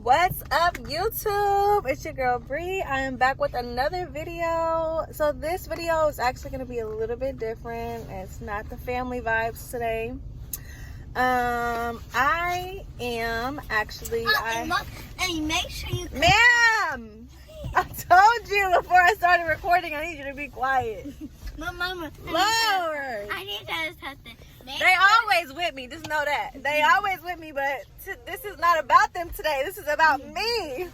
What's up, YouTube? It's your girl Bree. I am back with another video. So this video is actually going to be a little bit different. It's not the family vibes today. I am actually Hey, make sure you ma'am, I told you before I started recording I need you to be quiet. Mama, Lord, I need to tell you something. they always with me, just know that. They always with me, but this is not about them today. This is about me.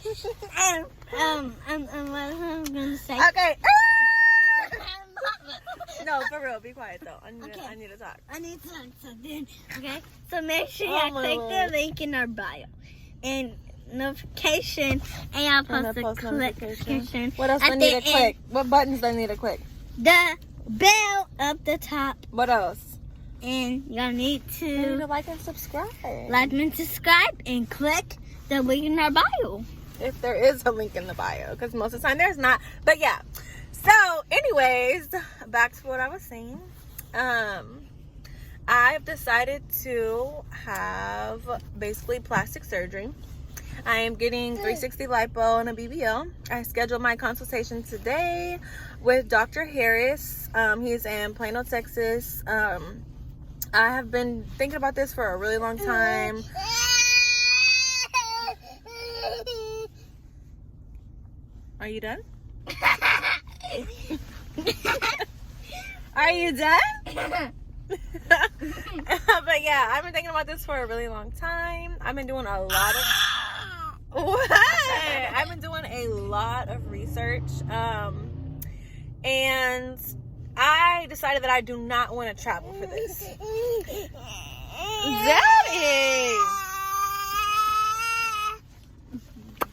What I'm gonna say. Okay. No, for real, be quiet though. I need to talk. I need to talk something. Okay, so make sure you Oh, my click Lord. the link in our bio and notification, and I'll post the notification. What else do I at need the to click? What buttons do I need to click? The bell up the top, What else? and you'll need You need to to like and subscribe. like and subscribe and click the link in our bio. If there is a link in the bio, because most of the time there's not. But yeah. So, anyways, back to what I was saying. I've decided to have basically plastic surgery. I am getting 360 lipo and a BBL. I scheduled my consultation today with Dr. Harris. He's in Plano, Texas. I have been thinking about this for a really long time. Are you done? Are you done? But yeah, I've been thinking about this for a really long time. I've been doing a lot of what? I've been doing a lot of research, and I decided that I do not want to travel for this. Daddy!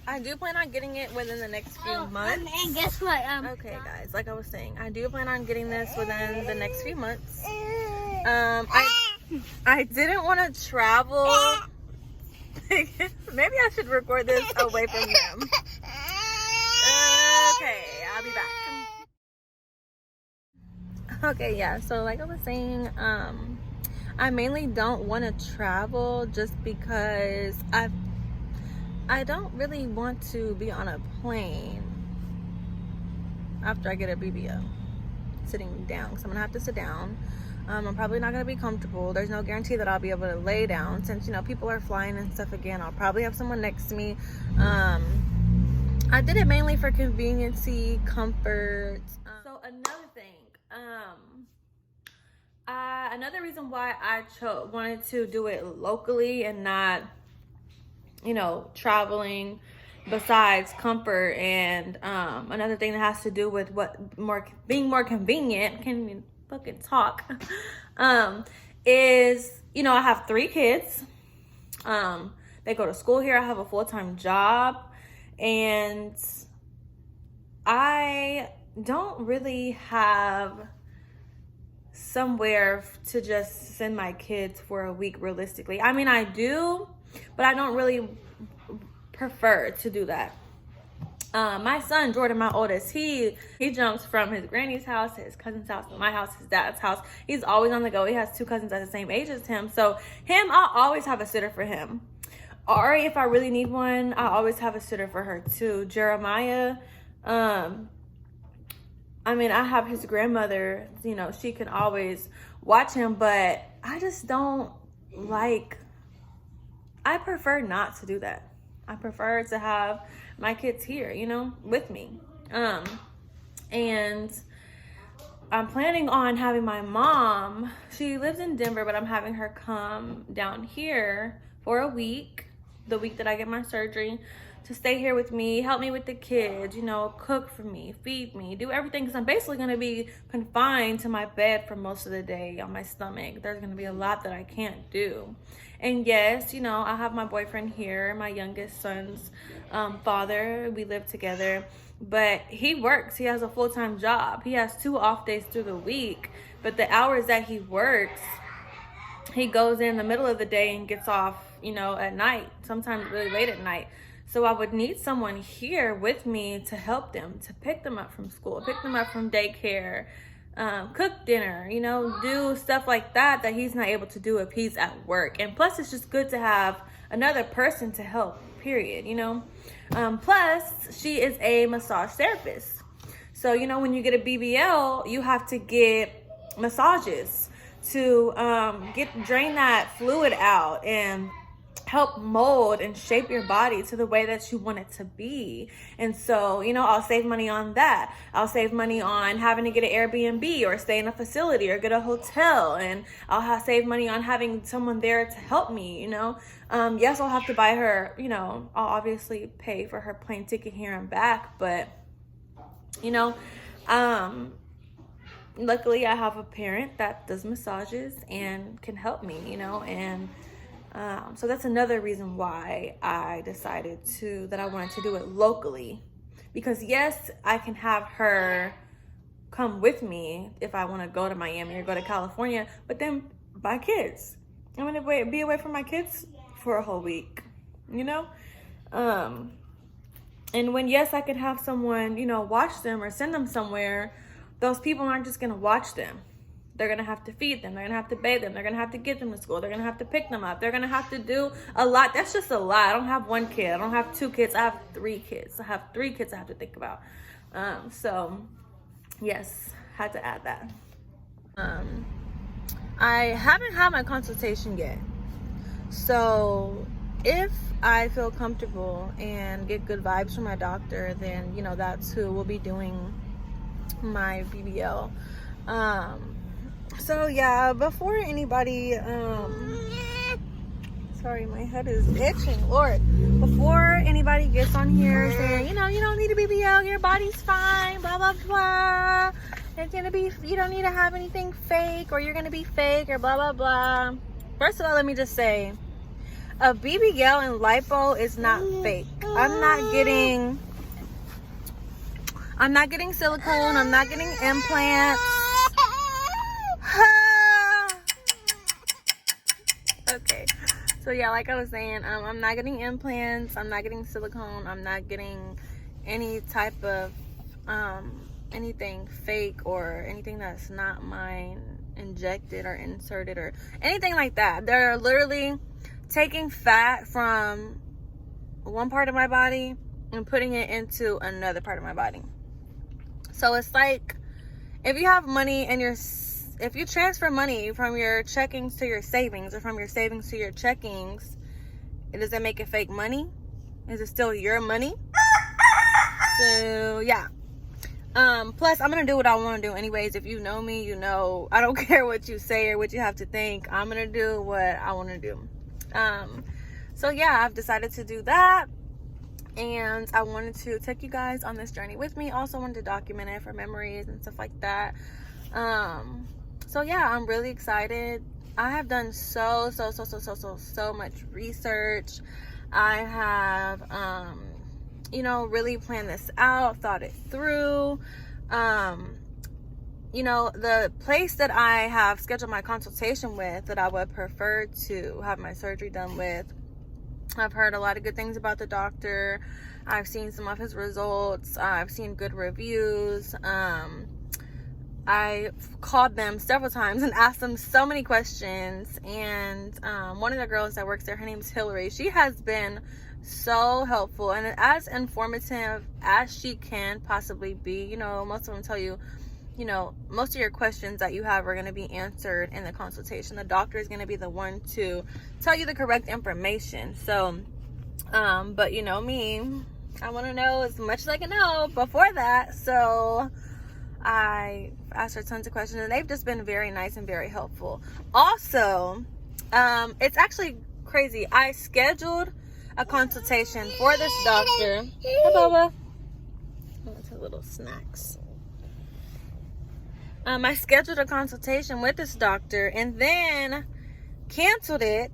I do plan on getting it within the next few months. And guess what? Okay, guys, like I was saying, I do plan on getting this within the next few months. I didn't want to travel. Maybe I should record this away from them. Okay, I'll be back. Okay, yeah, so like I was saying, I mainly don't want to travel just because I don't really want to be on a plane after I get a BBL sitting down, because I'm gonna have to sit down. I'm probably not gonna be comfortable. There's no guarantee that I'll be able to lay down, since people are flying and stuff again. I'll probably have someone next to me. I did it mainly for conveniency, comfort. So another thing, another reason why I wanted to do it locally and not traveling, besides comfort, and another thing that has to do with being more convenient, can you fucking talk, is I have 3 kids. They go to school here. I have a full-time job, and I don't really have somewhere to just send my kids for a week realistically. I mean, I do, but I don't really prefer to do that. My son Jordan, my oldest, he jumps from his granny's house to his cousin's house to my house, his dad's house. He's always on the go. He has 2 cousins at the same age as him, so I'll always have a sitter for him. Ari, if I really need one, I always have a sitter for her too. Jeremiah, I mean, I have his grandmother, she can always watch him, but I just don't I prefer not to do that. I prefer to have my kids here, with me. And I'm planning on having my mom, she lives in Denver, but I'm having her come down here for a week, the week that I get my surgery, to stay here with me, help me with the kids, cook for me, feed me, do everything, because I'm basically going to be confined to my bed for most of the day on my stomach. There's going to be a lot that I can't do. And yes, I have my boyfriend here, my youngest son's father. We live together, but he works. He has a full-time job. He has 2 off days through the week, but the hours that he works, he goes in the middle of the day and gets off, at night, sometimes really late at night. So I would need someone here with me to help them, to pick them up from school, pick them up from daycare, cook dinner, do stuff like that he's not able to do if he's at work. And plus, it's just good to have another person to help period, you know. Plus, she is a massage therapist. So, you know, when you get a BBL, you have to get massages to drain that fluid out and help mold and shape your body to the way that you want it to be. And so, you know, I'll save money on that. I'll save money on having to get an Airbnb or stay in a facility or get a hotel. And I'll save money on having someone there to help me, you know. Yes, I'll have to buy her, you know, I'll obviously pay for her plane ticket here and back. But, you know, luckily I have a parent that does massages and can help me, you know. And so that's another reason why I decided that I wanted to do it locally, because yes, I can have her come with me if I want to go to Miami or go to California, but then my kids, I'm going to be away from my kids for a whole week, you know? And when, yes, I could have someone, you know, watch them or send them somewhere, those people aren't just going to watch them. They're going to have to feed them. They're going to have to bathe them. They're going to have to get them to school. They're going to have to pick them up. They're going to have to do a lot. That's just a lot. I don't have one kid. I don't have two kids. I have 3 kids. I have 3 kids I have to think about. So, yes, had to add that. I haven't had my consultation yet. So, if I feel comfortable and get good vibes from my doctor, then, you know, that's who will be doing my BBL. So yeah, before anybody, sorry, my head is itching, Lord. Before anybody gets on here saying, you know, you don't need a BBL, your body's fine, blah, blah, blah. It's gonna be, you don't need to have anything fake, or you're gonna be fake, or blah, blah, blah. First of all, let me just say, a BBL and lipo is not fake. I'm not getting silicone, I'm not getting implants. Okay, so yeah, like I was saying, I'm not getting implants, I'm not getting silicone, I'm not getting any type of anything fake or anything that's not mine injected or inserted or anything like that. They're literally taking fat from one part of my body and putting it into another part of my body. So it's like, if you have money and if you transfer money from your checkings to your savings, or from your savings to your checkings, does it make it fake money? Is it still your money? So yeah. Plus, I'm gonna do what I want to do anyways. If you know me, you know I don't care what you say or what you have to think. I'm gonna do what I want to do. So yeah, I've decided to do that, and I wanted to take you guys on this journey with me. Also wanted to document it for memories and stuff like that. So yeah, I'm really excited. I have done so much research. I have you know, really planned this out, thought it through. You know, the place that I have scheduled my consultation with, that I would prefer to have my surgery done with, I've heard a lot of good things about the doctor. I've seen some of his results. I've seen good reviews. I called them several times and asked them so many questions. And one of the girls that works there, her name's Hillary. She has been so helpful and as informative as she can possibly be. You know, most of them tell you, you know, most of your questions that you have are going to be answered in the consultation. The doctor is going to be the one to tell you the correct information. So, but you know me, I want to know as much as I can know before that. So I asked her tons of questions, and they've just been very nice and very helpful. Also, it's actually crazy. I scheduled a consultation for this doctor. Hi, Bubba. That's her little snacks. I scheduled a consultation with this doctor and then canceled it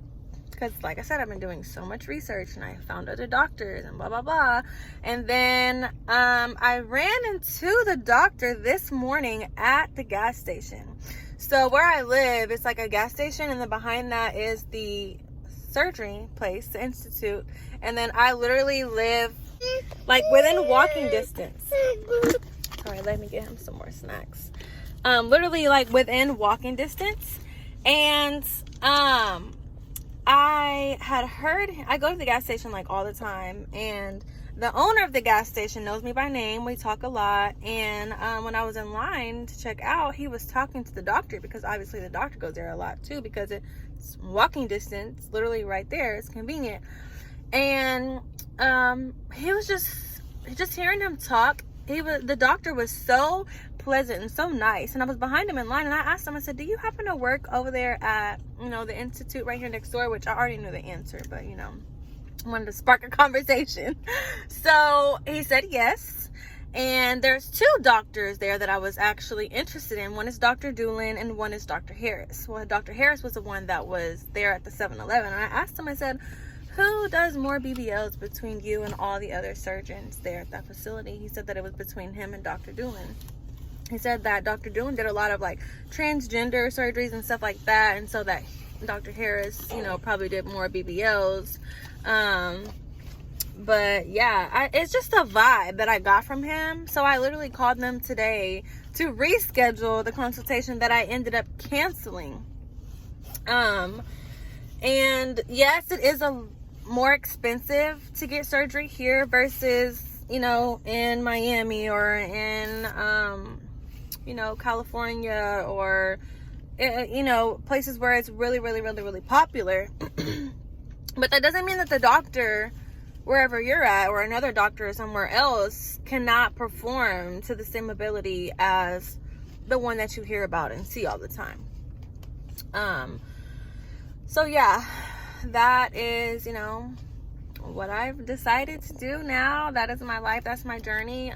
because, like I said, I've been doing so much research and I found other doctors and blah, blah, blah. And then I ran into the doctor this morning at the gas station. So where I live, it's like a gas station, and then behind that is the surgery place, the institute. And then I literally live like within walking distance. Sorry, let me get him some more snacks. Literally like within walking distance. And I had heard, I go to the gas station like all the time, and the owner of the gas station knows me by name. We talk a lot. And when I was in line to check out, he was talking to the doctor, because obviously the doctor goes there a lot too, because it's walking distance, literally right there. It's convenient. And he was just hearing him talk. The doctor was so pleasant and so nice, and I was behind him in line, and I asked him, I said, do you happen to work over there at, the institute right here next door? Which I already knew the answer, but wanted to spark a conversation. So he said yes. And there's 2 doctors there that I was actually interested in. One is Dr. Doolin and one is Dr. Harris. Well, Dr. Harris was the one that was there at the 7-Eleven, and I asked him, I said, who does more BBLs between you and all the other surgeons there at that facility? He said that it was between him and Dr. Doolin. He said that Dr. Doolin did a lot of like transgender surgeries and stuff like that, and so that Dr. Harris, probably did more BBLs. But yeah, it's just a vibe that I got from him. So I literally called them today to reschedule the consultation that I ended up canceling. And yes, it is more expensive to get surgery here versus, in Miami or in, California, or, places where it's really, really, really, really popular. But that doesn't mean that the doctor, wherever you're at, or another doctor somewhere else, cannot perform to the same ability as the one that you hear about and see all the time. So yeah, that is, what I've decided to do now. That is my life. That's my journey.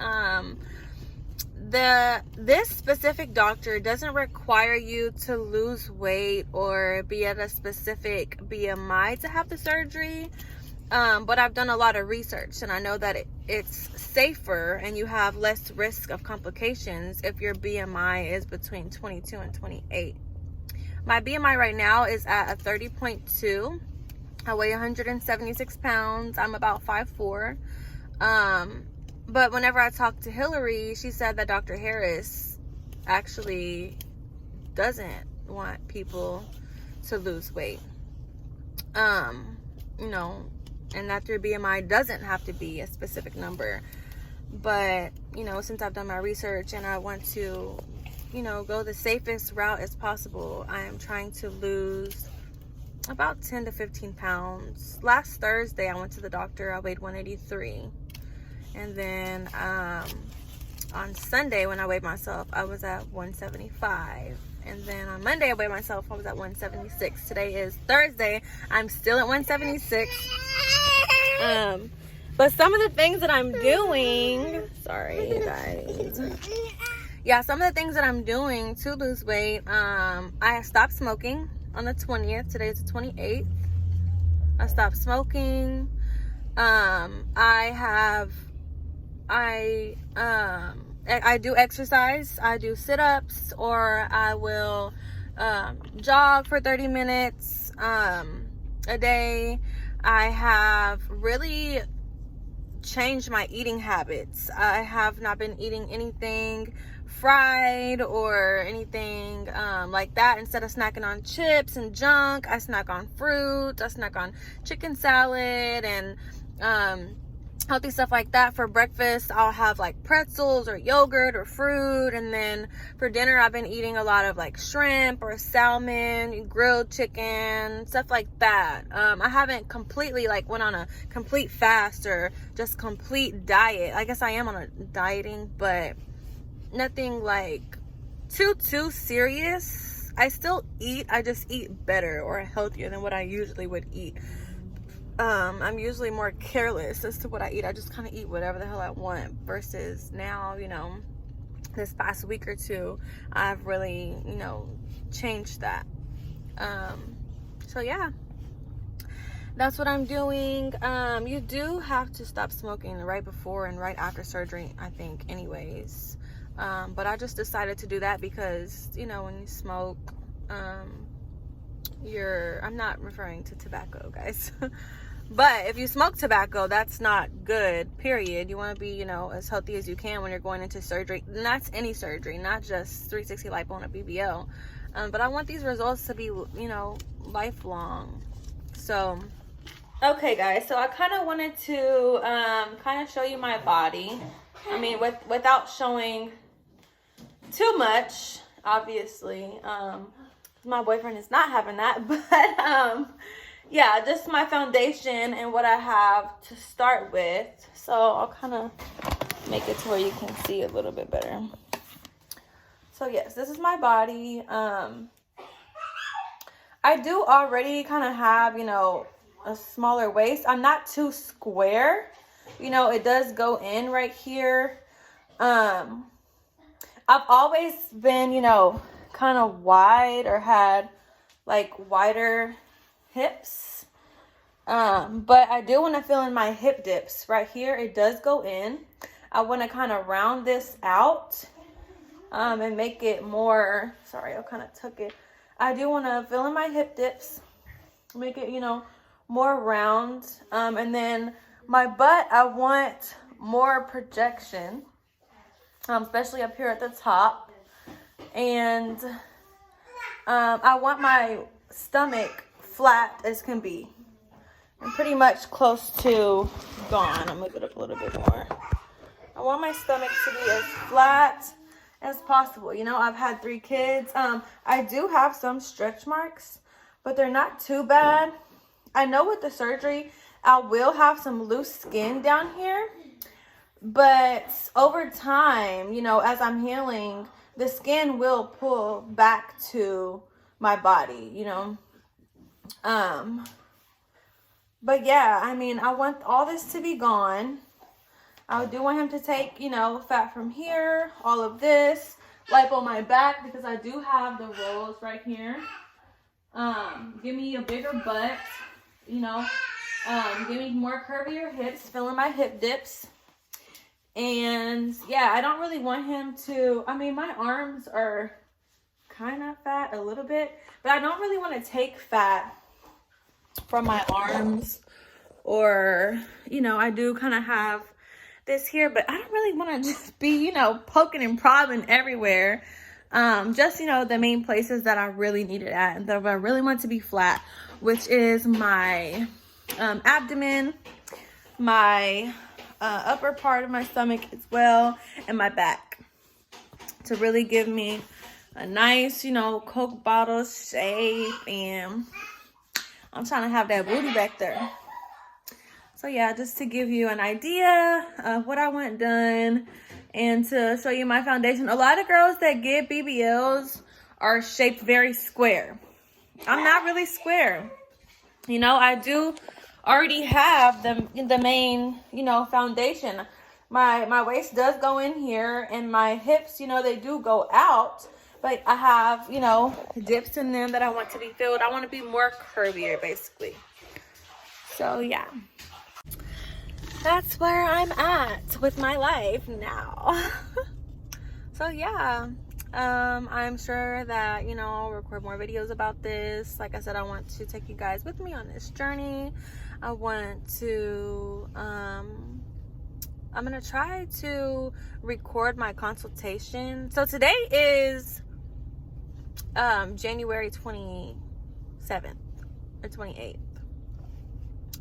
This specific doctor doesn't require you to lose weight or be at a specific BMI to have the surgery. But I've done a lot of research, and I know that it's safer and you have less risk of complications if your BMI is between 22 and 28. My BMI right now is at a 30.2. I weigh 176 pounds. I'm about 5'4". But whenever I talked to Hillary, she said that Dr. Harris actually doesn't want people to lose weight. And that your BMI doesn't have to be a specific number. But, since I've done my research and I want to, go the safest route as possible, I am trying to lose about 10 to 15 pounds. Last Thursday, I went to the doctor. I weighed 183. And then on Sunday, when I weighed myself, I was at 175. And then on Monday, I weighed myself. I was at 176. Today is Thursday. I'm still at 176. But some of the things that I'm doing, sorry, you guys. Yeah, some of the things that I'm doing to lose weight, I have stopped smoking on the 20th. Today is the 28th. I stopped smoking. I do exercise. I do sit-ups, or I will jog for 30 minutes a day. I have really changed my eating habits. I have not been eating anything fried or anything like that. Instead of snacking on chips and junk, I snack on fruit. I snack on chicken salad and healthy stuff like that. For breakfast, I'll have like pretzels or yogurt or fruit. And then for dinner, I've been eating a lot of like shrimp or salmon, grilled chicken, stuff like that. I haven't completely like went on a complete fast or just complete diet. I guess I am on a dieting, but nothing like too serious. I still eat. I just eat better or healthier than what I usually would eat. I'm usually more careless as to what I eat. I just kind of eat whatever the hell I want, versus now, this past week or two, I've really, changed that. So yeah, that's what I'm doing. You do have to stop smoking right before and right after surgery, I think, anyways. But I just decided to do that because, when you smoke, I'm not referring to tobacco, guys. But if you smoke tobacco, that's not good, period. You want to be, as healthy as you can when you're going into surgery. And that's any surgery, not just 360 lipo and a BBL. But I want these results to be, lifelong. So, okay guys, so I kind of wanted to kind of show you my body. I mean, without showing too much, obviously. My boyfriend is not having that, but yeah, just my foundation and what I have to start with. So I'll kind of make it to where you can see a little bit better. So yes, this is my body. I do already kind of have, you know, a smaller waist. I'm not too square. You know, it does go in right here. I've always been, you know, kind of wide or had like wider hips. But I do want to fill in my hip dips right here. It does go in. I want to kind of round this out and make it more, sorry, I kind of took it. I do want to fill in my hip dips, make it, you know, more round. And then my butt, I want more projection, especially up here at the top. And I want my stomach flat as can be. I'm pretty much close to gone. I'll move it up a little bit more. I want my stomach to be as flat as possible. You know, I've had 3 kids. I do have some stretch marks, but they're not too bad. I know with the surgery, I will have some loose skin down here. But over time, you know, as I'm healing, the skin will pull back to my body, you know. But yeah, I mean, I want all this to be gone. I do want him to take, you know, fat from here, all of this, lipo my back because I do have the rolls right here. Give me a bigger butt, you know. Give me more curvier hips, fill in my hip dips. And yeah, I don't really want him to, I mean, my arms are kind of fat a little bit, but I don't really want to take fat from my arms, or, you know, I do kind of have this here, but I don't really want to just be, you know, poking and prodding everywhere. Just, you know, the main places that I really need it at and that I really want to be flat, which is my abdomen, my upper part of my stomach as well, and my back, to really give me a nice, you know, Coke bottle shape. And I'm trying to have that booty back there. So yeah, just to give you an idea of what I want done and to show you my foundation. A lot of girls that get BBLs are shaped very square. I'm not really square. You know, I do already have the main, you know, foundation. My waist does go in here, and my hips, you know, they do go out. But I have, you know, dips in them that I want to be filled. I want to be more curvier, basically. So, yeah. That's where I'm at with my life now. So, yeah. I'm sure that, you know, I'll record more videos about this. Like I said, I want to take you guys with me on this journey. I want to, I'm going to try to record my consultation. So, today is January 27th or 28th.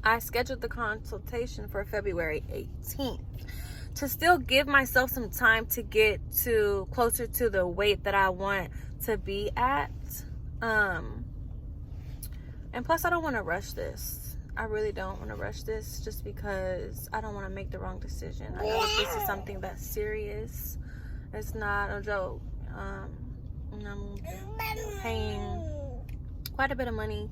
I scheduled the consultation for February 18th to still give myself some time to get to closer to the weight that I want to be at. And plus, I don't want to rush this. I really don't want to rush this, just because I don't want to make the wrong decision. I know this is something that's serious. It's not a joke. And I'm paying quite a bit of money.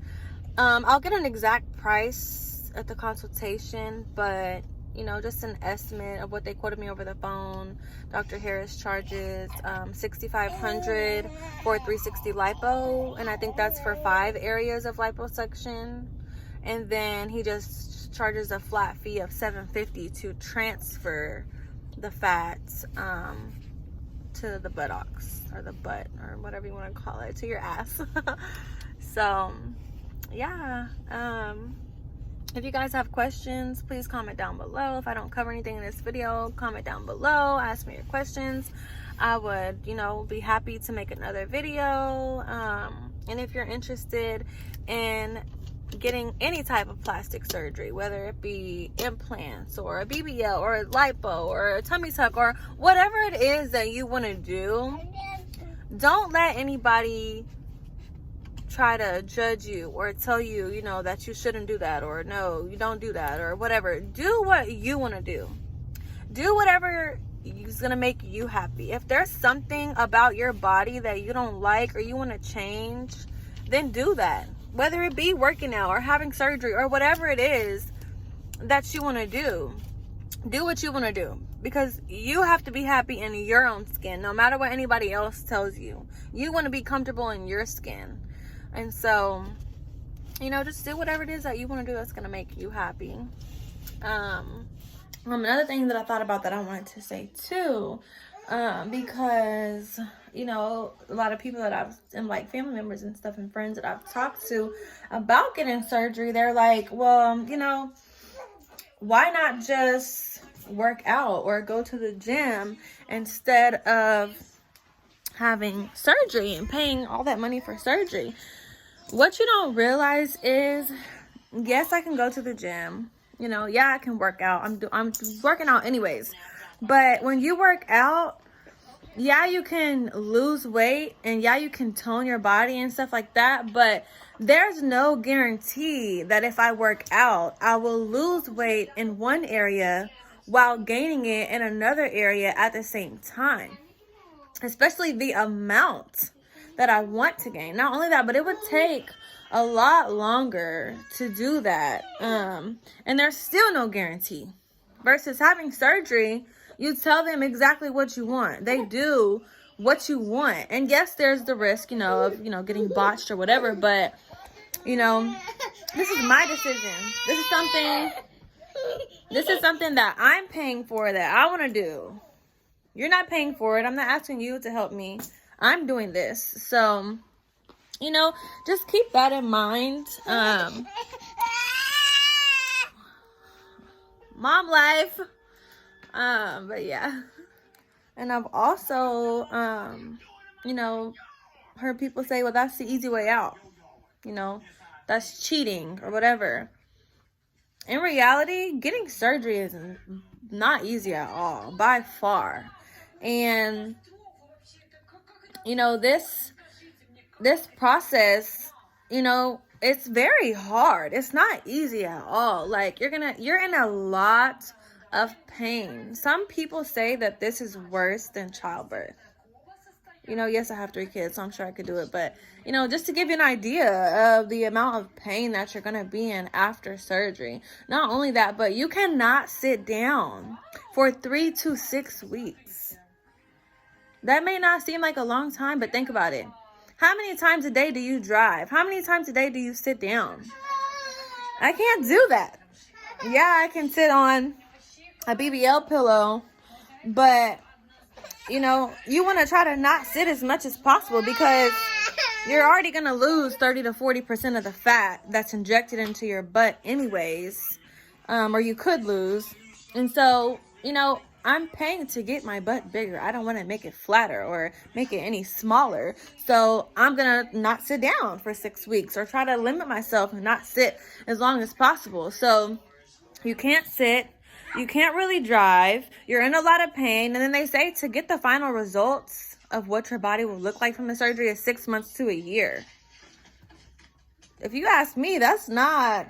I'll get an exact price at the consultation, but, you know, just an estimate of what they quoted me over the phone. Dr. Harris charges $6,500 for 360 lipo, and I think that's for 5 areas of liposuction. And then he just charges a flat fee of $750 to transfer the fats to the buttocks, or the butt, or whatever you want to call it, to your ass. So yeah, if you guys have questions, please comment down below. If I don't cover anything in this video, comment down below, ask me your questions. I would, you know, be happy to make another video. And if you're interested in getting any type of plastic surgery, whether it be implants or a BBL or a lipo or a tummy tuck or whatever it is that you want to do, don't let anybody try to judge you or tell you, you know, that you shouldn't do that, or no, you don't do that, or whatever. Do what you want to do. Do whatever is going to make you happy. If there's something about your body that you don't like or you want to change, then do that. Whether it be working out or having surgery or whatever it is that you want to do what you want to do, because you have to be happy in your own skin, no matter what anybody else tells you. You want to be comfortable in your skin. And so, you know, just do whatever it is that you want to do that's going to make you happy. Another thing that I thought about that I wanted to say too, because, you know, a lot of people that and like family members and stuff and friends that I've talked to about getting surgery, they're like, well, you know, why not just work out or go to the gym instead of having surgery and paying all that money for surgery? What you don't realize is, yes, I can go to the gym. You know, yeah, I can work out. I'm working out anyways. But when you work out, yeah, you can lose weight and yeah, you can tone your body and stuff like that. But there's no guarantee that if I work out, I will lose weight in one area while gaining it in another area at the same time. Especially the amount that I want to gain. Not only that, but it would take a lot longer to do that. And there's still no guarantee. Versus having surgery, you tell them exactly what you want. They do what you want. And yes, there's the risk, you know, of, you know, getting botched or whatever. But, you know, this is my decision. This is something that I'm paying for, that I want to do. You're not paying for it. I'm not asking you to help me. I'm doing this. So, you know, just keep that in mind. Mom life. But yeah. And I've also, you know, heard people say, well, that's the easy way out. You know, that's cheating or whatever. In reality, getting surgery is not easy at all, by far. And, you know, this process, you know, it's very hard. It's not easy at all. Like, you're in a lot of pain. Some people say that this is worse than childbirth. You know, yes, I have 3 kids, so I'm sure I could do it. But, you know, just to give you an idea of the amount of pain that you're going to be in after surgery. Not only that, but you cannot sit down for 3 to 6 weeks. That may not seem like a long time, but think about it. How many times a day do you drive? How many times a day do you sit down? I can't do that. Yeah, I can sit on a BBL pillow, but, you know, you want to try to not sit as much as possible, because you're already going to lose 30 to 40% of the fat that's injected into your butt anyways, or you could lose. And so, you know, I'm paying to get my butt bigger. I don't want to make it flatter or make it any smaller. So I'm going to not sit down for 6 weeks, or try to limit myself and not sit as long as possible. So you can't sit. You can't really drive. You're in a lot of pain. And then they say to get the final results of what your body will look like from the surgery is 6 months to a year. If you ask me, that's not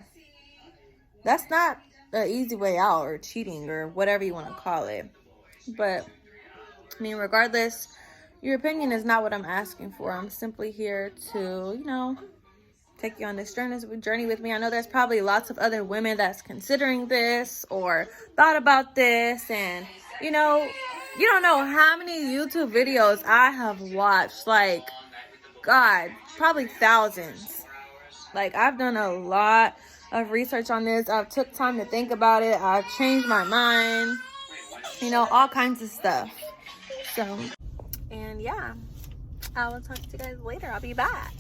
an easy way out, or cheating, or whatever you want to call it. But, I mean, regardless, your opinion is not what I'm asking for. I'm simply here to, you know, take you on this journey with me. I know there's probably lots of other women that's considering this or thought about this. And, you know, you don't know how many YouTube videos I have watched. Like, God, probably thousands. Like, I've done a lot of research on this. I've took time to think about it. I've changed my mind. You know, all kinds of stuff. So, and yeah, I will talk to you guys later. I'll be back.